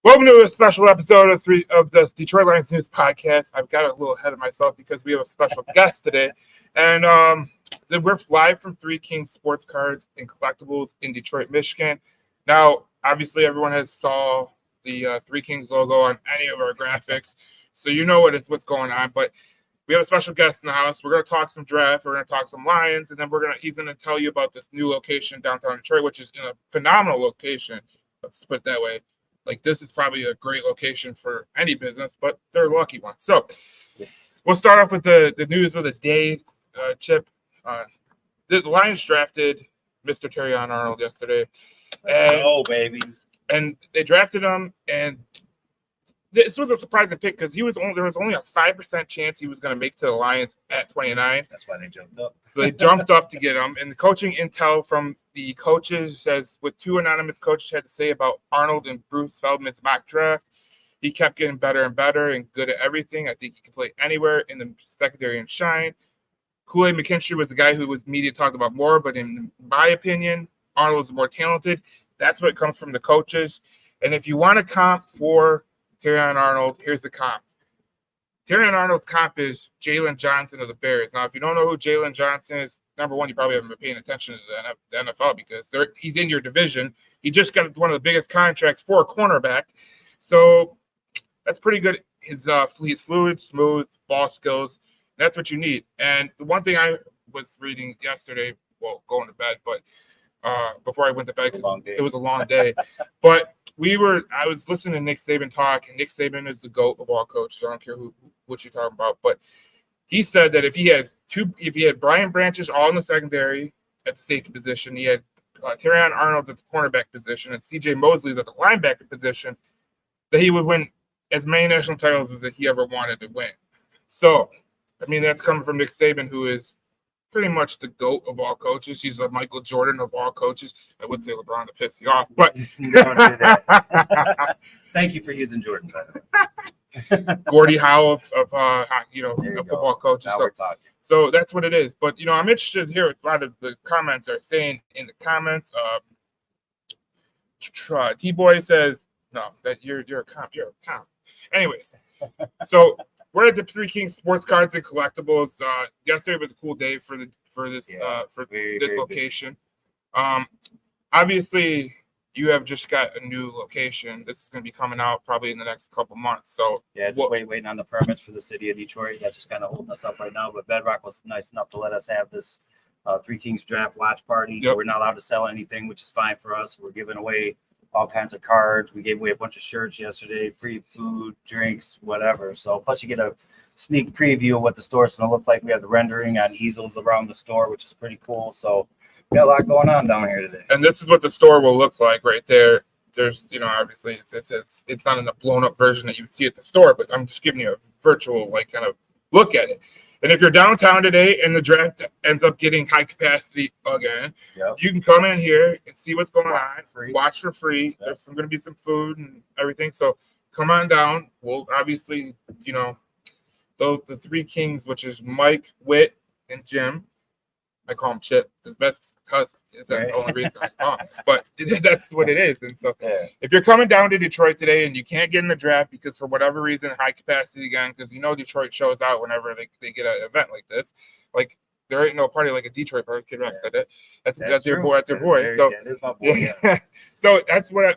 Welcome to a special episode of the Detroit Lions News Podcast. I've got a little ahead of myself because we have a special guest today, and we're live from Three Kings Sports Cards and Collectibles in Detroit, Michigan. Now, obviously, everyone has saw the Three Kings logo on any of our graphics, so you know what's going on. But we have a special guest in the house. We're going to talk some draft. We're going to talk some Lions, and then he's going to tell you about this new location downtown Detroit, which is in a phenomenal location. Let's put it that way. Like, this is probably a great location for any business, but they're a lucky one. So we'll start off with the news of the day, Chip. The Lions drafted Mr. Terrion Arnold yesterday. Oh, baby. And they drafted him, and this was a surprising pick because there was only a 5% chance he was going to make to the Lions at 29. That's why they jumped up. So they jumped up to get him. And the coaching intel from the coaches says what two anonymous coaches had to say about Arnold and Bruce Feldman's mock draft. He kept getting better and better and good at everything. I think he could play anywhere in the secondary and shine. Kool-Aid McKinstry was the guy who was media talked about more, but in my opinion, Arnold is more talented. That's what comes from the coaches. And if you want a comp for Terrion Arnold, here's the comp. Terrion Arnold's comp is Jalen Johnson of the Bears. Now, if you don't know who Jalen Johnson is, number one, you probably haven't been paying attention to the NFL because he's in your division. He just got one of the biggest contracts for a cornerback. So that's pretty good. He's fluid, smooth, ball skills. That's what you need. And the one thing I was reading yesterday, well, going to bed, but before I went to bed, because it was a long day. But I was listening to Nick Saban talk, and Nick Saban is the GOAT of all coaches. I don't care what you're talking about. But he said that if he had Brian Branches all in the secondary at the safety position, he had Terrion Arnold at the cornerback position, and C.J. Mosley at the linebacker position, that he would win as many national titles as he ever wanted to win. So, I mean, that's coming from Nick Saban, who is pretty much the GOAT of all coaches. He's the Michael Jordan of all coaches. I would say LeBron to piss you off, but Don't do that. Thank you for using Jordan. Gordie Howe of football coaches. Now we're talking. So that's what it is. But I'm interested to hear what a lot of the comments are saying in the comments. T-Boy says no, that you're a comp. You're a comp. Anyways, so we're at the Three Kings Sports Cards and Collectibles. Yesterday was a cool day for this location. Obviously, you have just got a new location. This is going to be coming out probably in the next couple months. So waiting on the permits for the city of Detroit. That's just kind of holding us up right now. But Bedrock was nice enough to let us have this Three Kings draft watch party. Yep. We're not allowed to sell anything, which is fine for us. We're giving away all kinds of cards. We gave away a bunch of shirts yesterday, free food, drinks, whatever. So plus you get a sneak preview of what the store's going to look like. We have the rendering on easels around the store, which is pretty cool. So we got a lot going on down here today. And this is what the store will look like right there. There's, obviously it's not in a blown up version that you would see at the store, but I'm just giving you a virtual kind of look at it. And if you're downtown today and the draft ends up getting high capacity again, You can come in here and see what's going on. Watch for free. Yep. There's going to be some food and everything. So come on down. We'll obviously, the Three Kings, which is Mike, Whit, and Jim. I call him Chip because that's cousin. That's the only reason I call him. But that's what it is. And so if you're coming down to Detroit today and you can't get in the draft because for whatever reason, high capacity again, because Detroit shows out whenever they get an event like this. Like, there ain't no party like a Detroit party. Kid Rock said it. That's your boy. That's your boy. So my boy. So that's where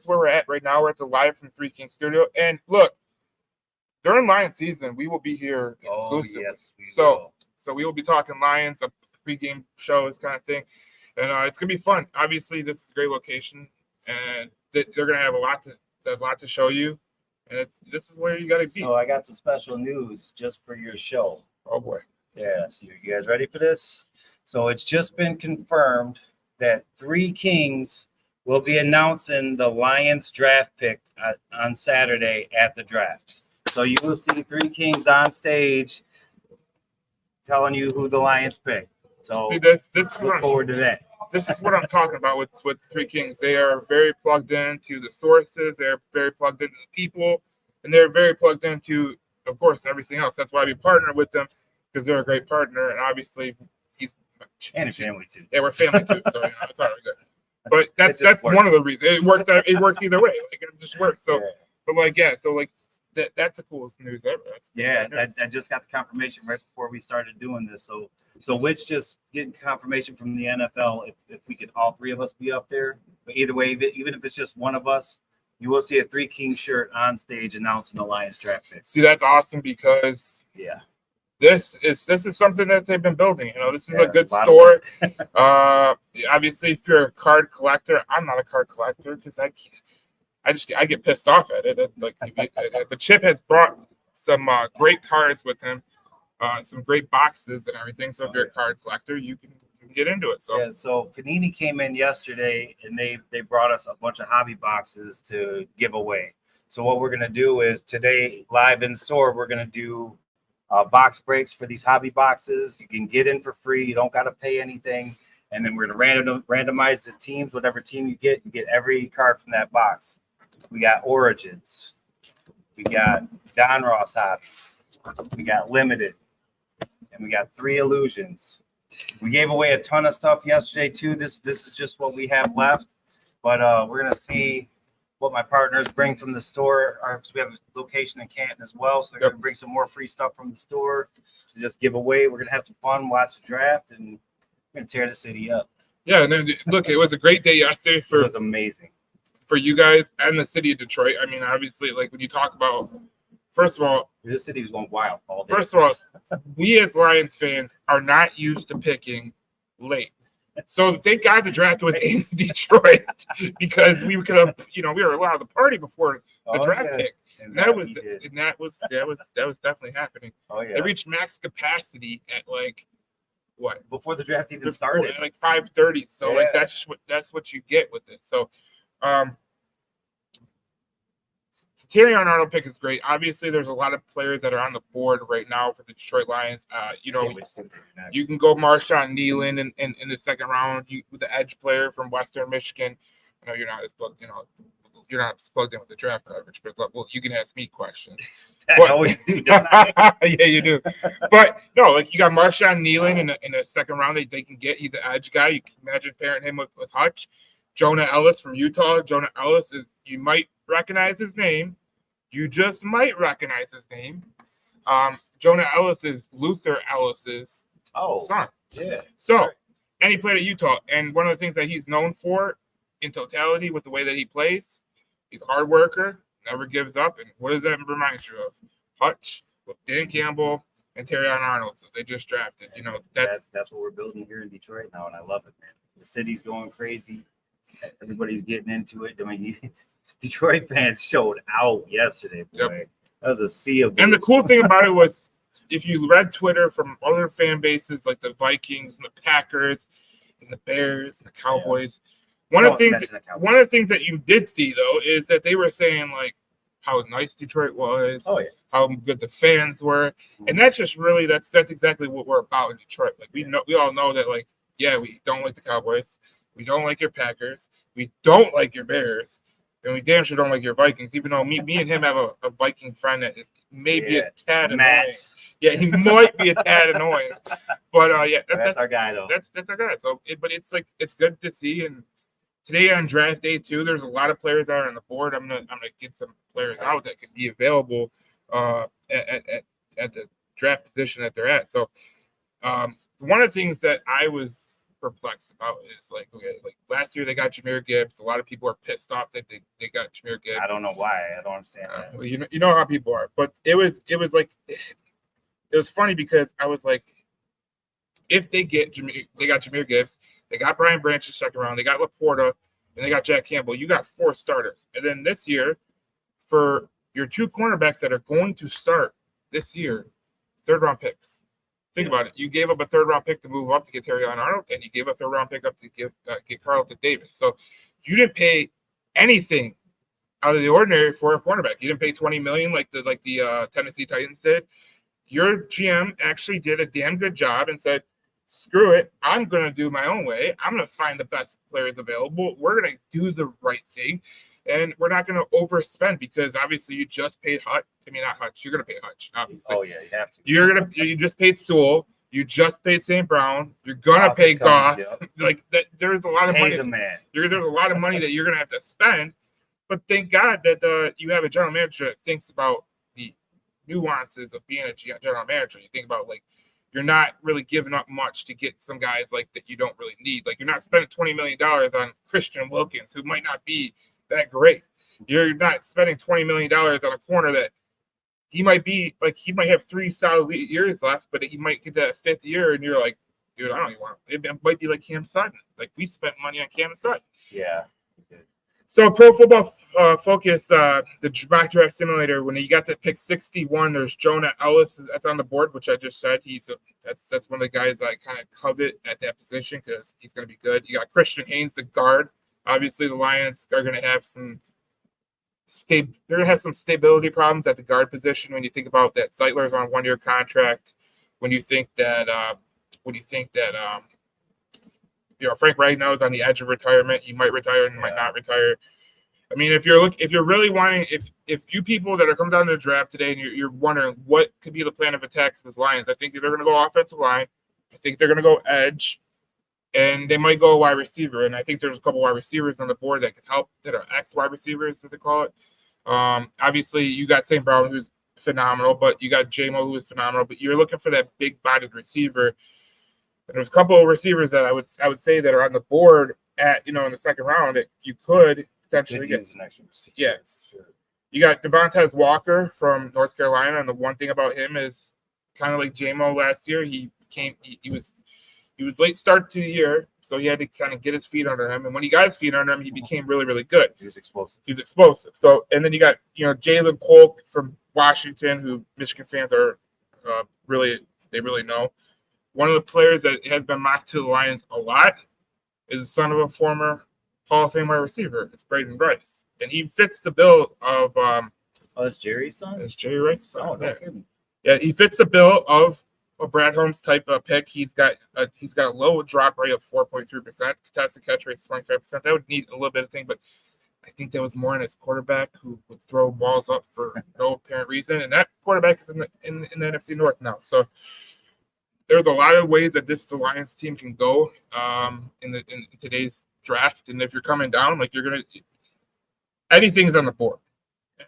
we're at right now. We're at the live from Three Kings Studio. And look, during Lions season, we will be here exclusively. Yes, So we will be talking Lions, a pregame shows kind of thing, and it's gonna be fun. Obviously, this is a great location, and they're gonna have a lot to show you, and this is where you gotta be. So I got some special news just for your show. Oh boy! Yeah, so you guys ready for this? So it's just been confirmed that Three Kings will be announcing the Lions draft pick on Saturday at the draft. So you will see Three Kings on stage telling you who the Lions pick. So look forward to that. This is what I'm talking about with Three Kings. They are very plugged into the sources. They're very plugged into the people, and they're very plugged into, of course, everything else. That's why we partner with them, because they're a great partner. And obviously, and a family too. Yeah, we're family too. So it's all good. But that's one of the reasons it works. It works either way. Like it just works. So, Yeah. but like so like that's the coolest news ever. I just got the confirmation right before we started doing this. So Which just getting confirmation from the NFL if we could all three of us be up there. But either way, even if it's just one of us, you will see a Three King shirt on stage announcing the Lions draft pick. See, that's awesome because this is something that they've been building. You know, this is a good store. Obviously, if you're a card collector, I'm not a card collector because I get pissed off at it. But Chip has brought some great cards with him, some great boxes and everything. So if you're a card collector, you can get into it. So Panini came in yesterday and they brought us a bunch of hobby boxes to give away. So what we're gonna do is today live in store, we're gonna do box breaks for these hobby boxes. You can get in for free. You don't got to pay anything. And then we're going to randomize the teams. Whatever team you get every card from that box. We got Origins. We got Don Ross hobby. We got Limited. And we got 3 Illusions. We gave away a ton of stuff yesterday too. This is just what we have left. But we're going to see what my partners bring from the store. We have a location in Canton as well, so they're going to bring some more free stuff from the store to just give away. We're going to have some fun, watch the draft, and we're going to tear the city up. Yeah, and then, look, it was a great day yesterday. It was amazing for you guys and the city of Detroit. I mean, obviously, like when you talk about, first of all, this city was going wild all day. First of all, we as Lions fans are not used to picking late. So thank God the draft was in Detroit because we could have, we were allowed to party before the draft pick. And that was definitely happening. Oh yeah. They reached max capacity at like what? Before the draft even started. Like 5:30. So like that's what you get with it. So Terrion Arnold pick is great. Obviously, there's a lot of players that are on the board right now for the Detroit Lions. You can go Marshawn Nealon in the second round. With the edge player from Western Michigan. I know you're not as plugged in with the draft coverage, but well, you can ask me questions. I always do, don't I? Yeah, you do. But no, like you got Marshawn Nealon in the second round. They can get. He's an edge guy. You can imagine pairing him with Hutch. Jonah Ellis from Utah. Jonah Ellis you might recognize his name. You just might recognize his name. Jonah Ellis is Luther Ellis's son. Yeah. So, and he played at Utah. And one of the things that he's known for in totality with the way that he plays, he's a hard worker, never gives up. And what does that remind you of? Hutch, with Dan Campbell, and Terrion Arnold. So they just drafted. That's what we're building here in Detroit now, and I love it, man. The city's going crazy. Everybody's getting into it. I mean, Detroit fans showed out yesterday, boy. Yep. That was a sea of. And the cool thing about it was, if you read Twitter from other fan bases like the Vikings and the Packers and the Bears and the Cowboys, one of the things that you did see though is that they were saying like how nice Detroit was, how good the fans were, and that's just really that's exactly what we're about in Detroit. Like we all know that like we don't like the Cowboys, we don't like your Packers, we don't like your Bears. And we damn sure don't like your Vikings, even though me and him have a Viking friend that may be a tad annoying. Yeah, he might be a tad annoying. But that's our guy though. That's our guy. So, but it's like it's good to see. And today on draft day too, there's a lot of players out on the board. I'm gonna get some players out that could be available at the draft position that they're at. So, one of the things that I was perplexed about is like last year they got Jahmyr Gibbs. A lot of people are pissed off that they got Jahmyr Gibbs. I don't know why. I don't understand that. Well, you know how people are, but it was funny because I was like, if they got Jahmyr Gibbs, they got Brian Branch in the second round, they got Laporta, and they got Jack Campbell. You got 4 starters, and then this year for your 2 cornerbacks that are going to start this year, 3rd round picks. Think about it. You gave up a 3rd round pick to move up to get Terrion Arnold, and you gave a 3rd round pick up to get Carlton Davis. So you didn't pay anything out of the ordinary for a cornerback. You didn't pay $20 million like the Tennessee Titans did. Your GM actually did a damn good job and said, "Screw it, I'm going to do my own way. I'm going to find the best players available. We're going to do the right thing, and we're not going to overspend because obviously you just paid Hutch. I mean, not Hutch. You're going to pay Hutch, obviously. Oh yeah, you have to. You just paid Sewell. You just paid St. Brown. You're gonna Goff pay is coming, Goff. yep. Like that. There's a lot of Pay money. the man. There's a lot of money that you're gonna have to spend. But thank God that you have a general manager that thinks about the nuances of being a general manager. You think about like you're not really giving up much to get some guys like that you don't really need. Like you're not spending $20 million on Christian Wilkins, who might not be that great. You're not spending $20 million on a corner that he might have 3 solid years left, but he might get that 5th year, and you're like, dude, I don't even want it. It might be like Cam Sutton. Like we spent money on Cam Sutton. Yeah. So Pro Football Focus, the mock draft simulator, when you got to pick 61, there's Jonah Ellis that's on the board, which I just said that's one of the guys I kind of covet at that position because he's going to be good. You got Christian Haynes, the guard. Obviously, the Lions are going to have some stability problems at the guard position when you think about that Zeitler's on a 1-year contract. When you think that Frank Ragnow is on the edge of retirement. He might retire and might not retire. I mean, if you're really wanting, if you people that are coming down to the draft today and you're wondering what could be the plan of attack for the Lions, I think they're going to go offensive line. I think they're going to go edge, and they might go wide receiver. And I think there's a couple wide receivers on the board that can help, that are ex wide receivers, as they call it. Obviously, you got St. Brown, who's phenomenal, but you got J-Mo, who is phenomenal. But you're looking for that big-bodied receiver. And there's a couple of receivers that I would say that are on the board at in the second round that you could potentially get. Yes, sure. You got Devontae Walker from North Carolina, and the one thing about him is kind of like J-Mo last year. He was late start to the year, so he had to kind of get his feet under him. And when he got his feet under him, he became really, really good. He was explosive. So, and then you got Jalen Polk from Washington, who Michigan fans are really know. One of the players that has been mocked to the Lions a lot is the son of a former Hall of Fame wide receiver. It's Braden Rice. And he fits the bill of it's Jerry's son? It's Jerry Rice's son. Oh, no kidding. Yeah, he fits the bill of a Brad Holmes type of pick. He's got a low drop rate of 4.3%. Contested catch rate is 25%. That would need a little bit of thing, but I think that was more in his quarterback who would throw balls up for no apparent reason. And that quarterback is in the NFC North now. So there's a lot of ways that this Lions team can go in today's draft, and if you're coming down, like anything's on the board. And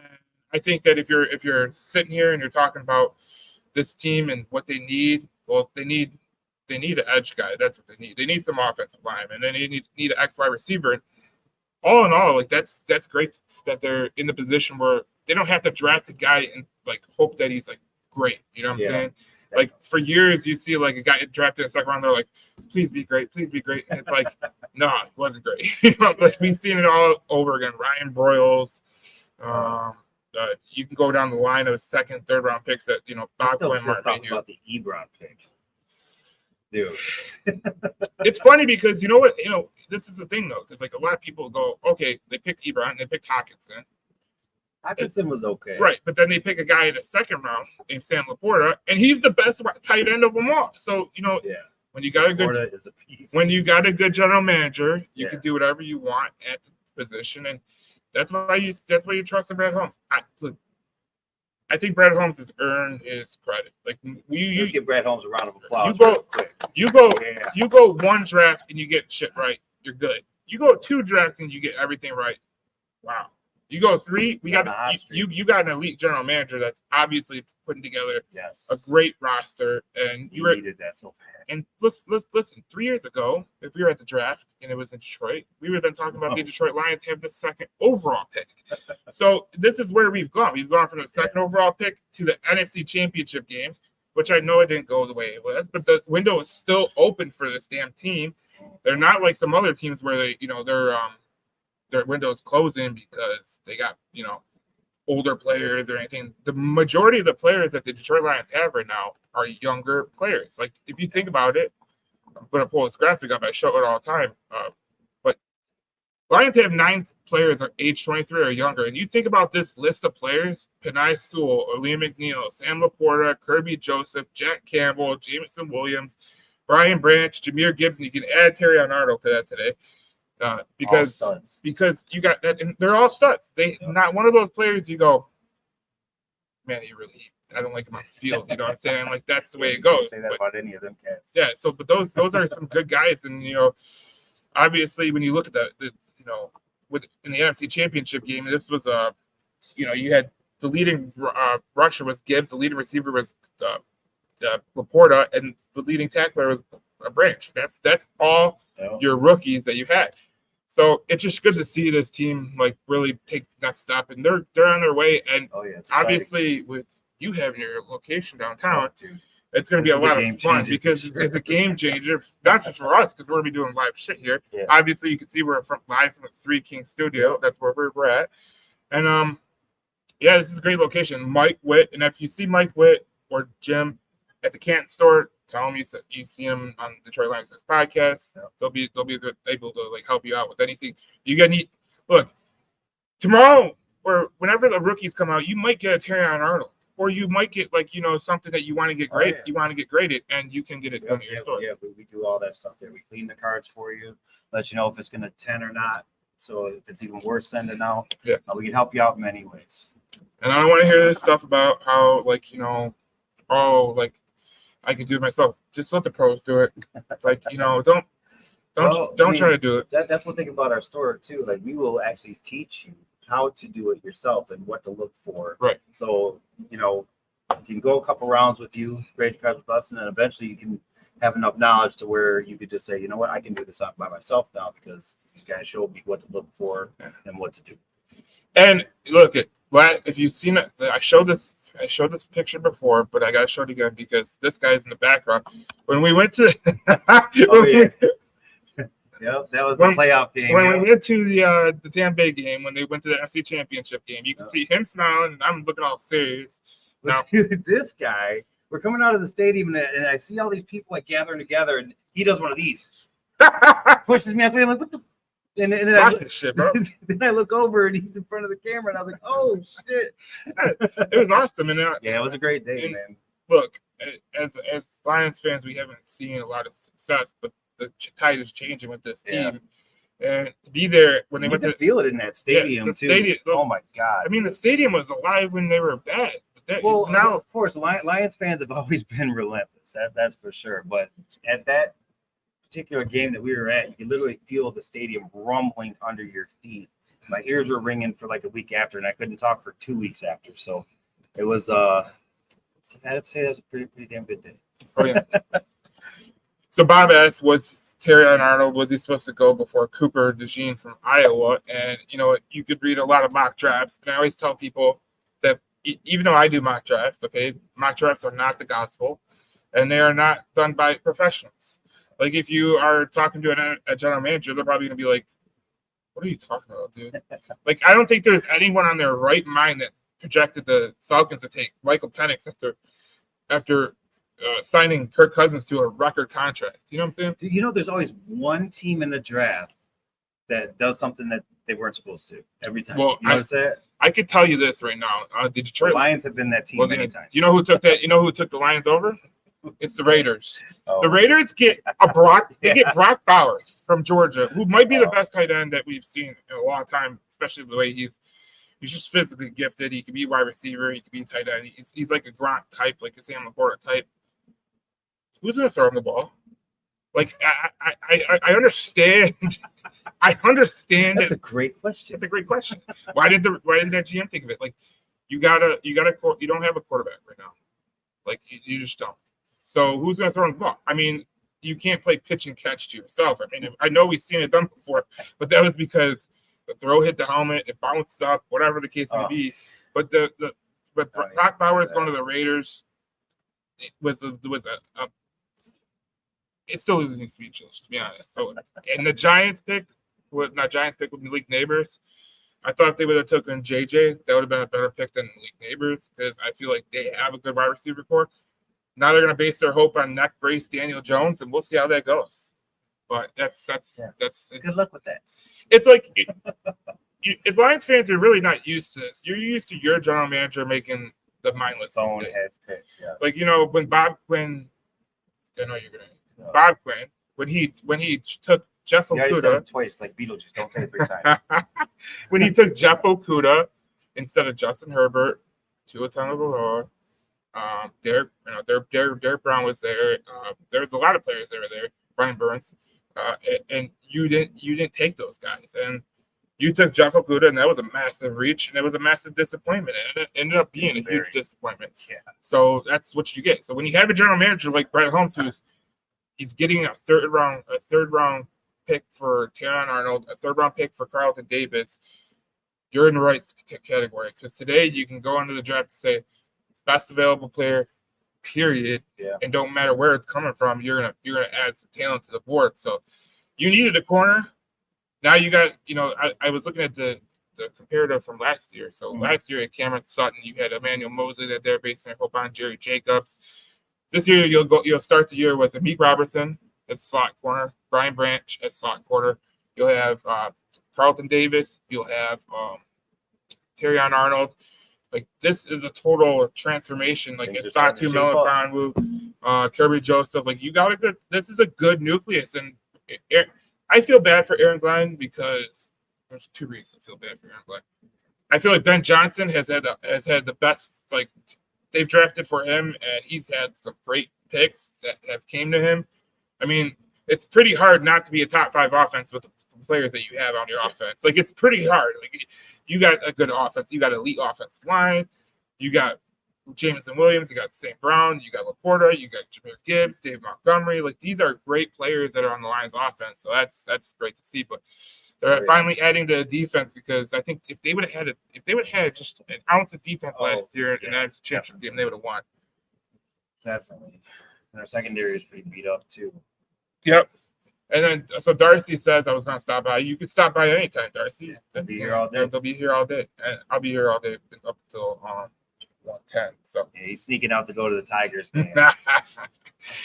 I think that if you're sitting here and you're talking about this team and what they need, well, they need an edge guy. That's what they need. They need some offensive linemen, and then they need an X wide receiver. And all in all, like that's great that they're in the position where they don't have to draft a guy and like hope that he's like great. You know what I'm saying? Like for years, you see like a guy drafted in the second round, they're like, "Please be great, please be great," and it's like, "No, it wasn't great." Like we've seen it all over again. Ryan Broyles, you can go down the line of second, third round picks that I'm still pissed off about the Ebron pick, dude. It's funny because this is the thing though, because like a lot of people go, okay, they picked Ebron, they picked Hockenson. Hockenson was okay. Right, but then they pick a guy in the second round named Sam Laporta, and he's the best tight end of them all. So, when you got you got a good general manager, you can do whatever you want at the position, and that's why you trust in Brad Holmes. I think Brad Holmes has earned his credit. Like let's give Brad Holmes a round of applause. You go one draft and you get shit right, you're good. You go 2 drafts and you get everything right. Wow. You go 3, you got an elite general manager that's obviously putting together a great roster, and you needed that so bad. And listen, 3 years ago, if we were at the draft and it was in Detroit, we would have been talking about the Detroit Lions have the second overall pick. So this is where we've gone. We've gone from the second overall pick to the NFC Championship games, which I know it didn't go the way it was, but the window is still open for this damn team. They're not like some other teams where they, their window is closing because they got, older players or anything. The majority of the players that the Detroit Lions have right now are younger players. Like, if you think about it, I'm going to pull this graphic up. I show it all the time. But Lions have 9 players age 23 or younger. And you think about this list of players, Penei Sewell, Liam McNeil, Sam Laporta, Kirby Joseph, Jack Campbell, Jameson Williams, Brian Branch, Jahmyr Gibbs, and you can add Terry Arnold to that today. Because you got that, and they're all studs. Not one of those players you go, man, I don't like him on the field. You know what I'm saying? Like that's the way it goes. Say that But, about any of them cats. yeah. So, but those are some good guys, and obviously when you look at the in the NFC Championship game, this was you had the leading rusher was Gibbs, the leading receiver was Laporta, and the leading tackler was Branch. That's all your rookies that you had. So it's just good to see this team like really take the next step, and they're on their way. And obviously, with you having your location downtown, it's going to be a lot of fun because it's a game changer, not just for us because we're going to be doing live shit here. Yeah. Obviously, you can see we're live from the Three Kings studio. That's where we're at, and yeah, this is a great location. Mike Witt, and if you see Mike Witt or Jim at the Canton store, tell them you see them on Detroit Lions Fans podcast. Yeah. They'll be able to like help you out with anything. You got need. Look, tomorrow or whenever the rookies come out, you might get a Terrion Arnold, or you might get something that you want to get great. You want to get graded, and you can get it done at your store. Yeah, we do all that stuff there. We clean the cards for you, let you know if it's going to 10 or not. So if it's even worse, send it out. Yeah, we can help you out in many ways. And I don't want to hear this stuff about how I can do it myself. Just let the pros do it. Don't try to do it. That's one thing about our store too. Like we will actually teach you how to do it yourself and what to look for. Right. So you can go a couple rounds with you, grade cards with us, and then eventually you can have enough knowledge to where you could just say, you know what, I can do this by myself now because these guys showed me what to look for and what to do. And look, if you've seen it, I showed this picture before, but I gotta show it again because this guy's in the background. When we went to Yep, that was the playoff game. When we went to the Tampa Bay game, when they went to the NFC Championship game, you can see him smiling, and I'm looking all serious. Now, dude, this guy, we're coming out of the stadium, and I see all these people like gathering together, and he does one of these, pushes me out the way. I'm like, what the? And then shit, bro. Then I look over, and he's in front of the camera, and I was like, oh shit! It was awesome, and yeah, it was a great day, man. Look, as Lions fans, we haven't seen a lot of success, but the tide is changing with this team, and to be there when they went to feel it in that stadium too. Stadium, oh my god! I mean, the stadium was alive when they were bad. Well, now of course, Lions fans have always been relentless. That's for sure. But at that particular game that we were at, you could literally feel the stadium rumbling under your feet. My ears were ringing for like a week after, and I couldn't talk for 2 weeks after. So it was. I have to say that was a pretty damn good day. Oh yeah. So Bob asked, was Terrion Arnold, was he supposed to go before Cooper DeJean from Iowa? And, you could read a lot of mock drafts. And I always tell people that even though I do mock drafts, mock drafts are not the gospel. And they are not done by professionals. Like, if you are talking to a general manager, they're probably going to be like, what are you talking about, dude? Like, I don't think there's anyone on their right mind that projected the Falcons to take Michael Penix after signing Kirk Cousins to a record contract. You know what I'm saying? There's always one team in the draft that does something that they weren't supposed to every time. Well, you notice that? I could tell you this right now. The Detroit Lions have been that team many times. You know who took that? You know who took the Lions over? It's the Raiders. Oh. The Raiders get get Brock Bowers from Georgia, who might be the best tight end that we've seen in a long time, especially the way he's just physically gifted. He could be wide receiver. He could be tight end. He's like a Gronk type, like a Sam Laporta type. Who's going to throw him the ball? Like, I understand. I understand. That's a great question. It's a great question. Why didn't that GM think of it? Like, you don't have a quarterback right now. Like, you just don't. So who's going to throw him the ball? I mean, you can't play pitch and catch to yourself. I mean, I know we've seen it done before, but that was because the throw hit the helmet, it bounced up, whatever the case may be. But Brock Bowers going to the Raiders it still loses me speechless, to be honest. So, and the Giants pick, with Malik Neighbors, I thought if they would have taken JJ, that would have been a better pick than Malik Neighbors because I feel like they have a good wide receiver core. Now they're going to base their hope on neck brace Daniel Jones, and we'll see how that goes. But that's good luck with that. It's like as Lions fans, you're really not used to this. You're used to your general manager making the mindless mistakes. Picks, yes. Like when Bob Quinn, I know you're gonna. Bob Quinn, when he took Jeff Okudah. You said it twice, like Beetlejuice. Don't say it 3 times. When he took Jeff Okudah instead of Justin Herbert, Tua Tagovailoa, Derek Brown was there. There was a lot of players that were there. Brian Burns, and you didn't take those guys, and you took Jeff Okuda, and that was a massive reach, and it was a massive disappointment, and it ended up being a huge disappointment. Yeah. So that's what you get. So when you have a general manager like Brett Holmes, he's getting a third round pick for Terrion Arnold, a third round pick for Carlton Davis, you're in the right category, because today you can go into the draft to say best available player, period, and don't matter where it's coming from, you're gonna add some talent to the board. So you needed a corner. Now you got, I was looking at the comparative from last year. So last year at Cameron Sutton, you had Emmanuel Mosley that they're basing hope on, Jerry Jacobs. This year you'll start the year with Amik Robertson as slot corner, Brian Branch as slot corner. You'll have Carlton Davis. You'll have Terrion Arnold. Like, this is a total transformation. Like, it's Fatu Melifonwu, Kirby Joseph. Like, you got this is a good nucleus. And I feel bad for Aaron Glenn because there's two reasons I feel bad for Aaron Glenn. I feel like Ben Johnson has had the best, like, they've drafted for him, and he's had some great picks that have came to him. I mean, it's pretty hard not to be a top 5 offense with the players that you have on your offense. Like, it's pretty hard. Like, you got a good offense. You got elite offensive line. You got Jameson Williams. You got St. Brown. You got Laporta. You got Jahmyr Gibbs, Dave Montgomery. Like, these are great players that are on the Lions offense. So that's great to see. But they're finally adding to the defense, because I think if they would have had just an ounce of defense last year in that championship game, they would have won. Definitely. And our secondary is pretty beat up too. Yep. And then, so Darcy says I was going to stop by. You can stop by anytime, Darcy. They'll be here all day. They'll be here all day. And I'll be here all day up until 1:10. So he's sneaking out to go to the Tigers game.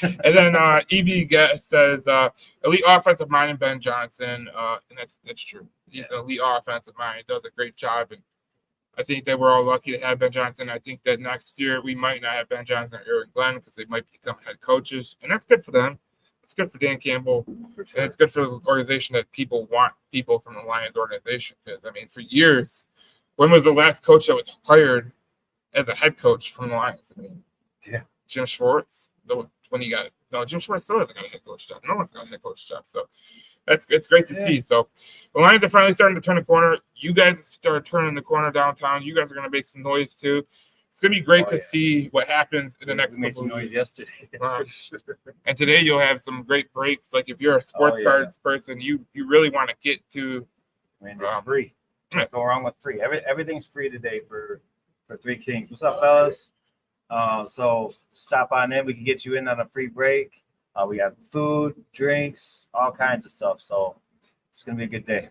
And then Evie says elite offensive mind in Ben Johnson. And that's true. He's an elite offensive mind. He does a great job. And I think that we're all lucky to have Ben Johnson. I think that next year we might not have Ben Johnson or Aaron Glenn, because they might become head coaches. And that's good for them. It's good for Dan Campbell, and it's good for the organization that people want people from the Lions organization. Because, I mean, for years, when was the last coach that was hired as a head coach from the Lions? I mean, Jim Schwartz. Jim Schwartz still hasn't got a head coach job. No one's got a head coach job. So it's great to see. So the Lions are finally starting to turn the corner. You guys start turning the corner downtown. You guys are going to make some noise too. It's going to be great to see what happens in the next couple of weeks. We made some noise yesterday, that's for sure. And today you'll have some great breaks. Like, if you're a sports cards person, you really want to get to. I mean, it's free. Can't go wrong with free. Everything's free today for Three Kings. What's up, fellas? So stop on in. We can get you in on a free break. We have food, drinks, all kinds of stuff. So it's going to be a good day.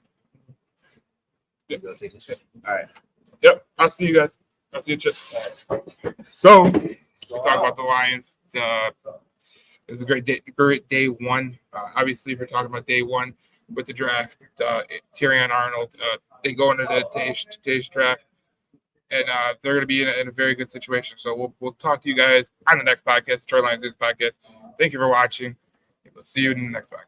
Yep. All right. Yep. I'll see you guys. I'll see you, Chip. So, we'll talk about the Lions. It's a great day one. Obviously, if we're talking about day one with the draft, Terrion Arnold, they go into today's draft, and they're going to be in a very good situation. So we'll talk to you guys on the next podcast, the Detroit Lions News Podcast. Thank you for watching. We'll see you in the next podcast.